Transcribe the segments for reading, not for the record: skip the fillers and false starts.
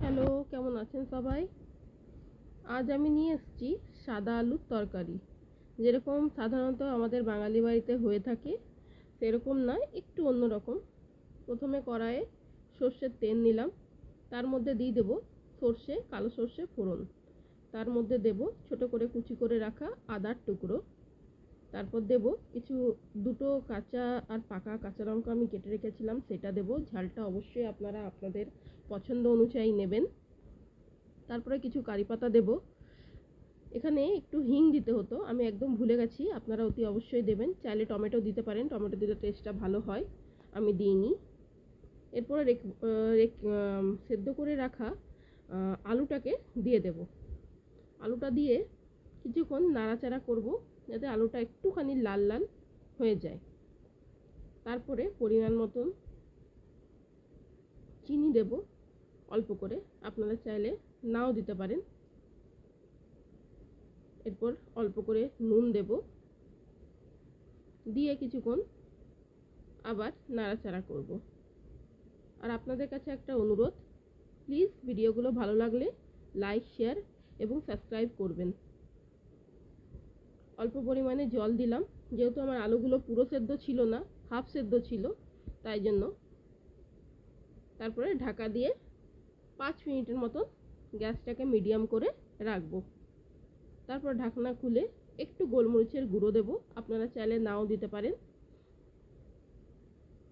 Hello, কেমন আছেন সবাই? আজ আমি নিয়ে এসেছি সাদা আলুর তরকারি। যেরকম সাধারণত আমাদের বাঙালি বাড়িতে হয়ে থাকে সেরকম নয়, একটু অন্যরকম। প্রথমে কড়াইয়ে সর্ষের তেল নিলাম, তার মধ্যে দিয়ে দেব সর্ষে, কালো সর্ষে ফোড়ন। তার মধ্যে দেব ছোট করে কুচি করে রাখা আদার টুকরো। তারপর দেব দুটো কাঁচা আর পাকা কাঁচা লঙ্কা আমি কেটে রেখেছিলাম, সেটা দেব। ঝালটা অবশ্যই আপনারা আপনাদের পছন্দ অনুযায়ী নেবেন। তারপরে কিছু কারি পাতা দেব। এখানে একটু হিং দিতে হতো, আমি একদম ভুলে গেছি, আপনারা অতি অবশ্যই দেবেন। চাইলে টমেটো দিতে পারেন, টমেটো দিলে টেস্টটা ভালো হয়, আমি দিইনি। এরপরে সেদ্ধ করে রাখা আলুটাকে দিয়ে দেব। আলুটা দিয়ে কিছুক্ষণ নাড়াচাড়া করব যাতে আলুটা একটুখানি লাল লাল হয়ে যায়। তারপরে পরিমাণ মতন চিনি দেব, অল্প করে, আপনারা চাইলে নাও দিতে পারেন। এরপর অল্প করে নুন দেব, দিয়ে কিছুক্ষণ আবার নাড়াচাড়া করব। আর আপনাদের কাছে একটা অনুরোধ, প্লিজ ভিডিওগুলো ভালো লাগলে লাইক, শেয়ার এবং সাবস্ক্রাইব করবেন। অল্প পরিমাণে জল দিলাম, যেহেতু আমার আলুগুলো পুরো সেদ্ধ ছিল না, হাফ সেদ্ধ ছিল, তাই জন্য। তারপরে ঢাকা দিয়ে 5 মিনিটের মতো গ্যাসটাকে মিডিয়াম করে রাখবো। তারপর ঢাকনা খুলে একটু গোলমরিচের গুঁড়ো দেব, আপনারা চাইলে নাও দিতে পারেন।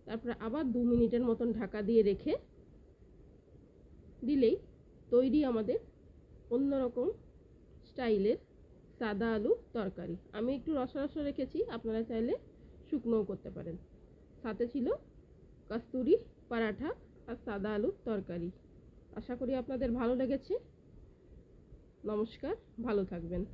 তারপরে আবার 2 মিনিটের মতন ঢাকা দিয়ে রেখে দিলেই তৈরি আমাদের অন্যরকম স্টাইলের সাদা আলু তরকারি। আমি একটু রসা রসা রেখেছি, আপনারা চাইলে শুকনোও করতে পারেন। সাথে ছিল কস্তুরি পরাঠা আর সাদা আলু তরকারি। আশা করি আপনাদের ভালো লেগেছে। নমস্কার, ভালো থাকবেন।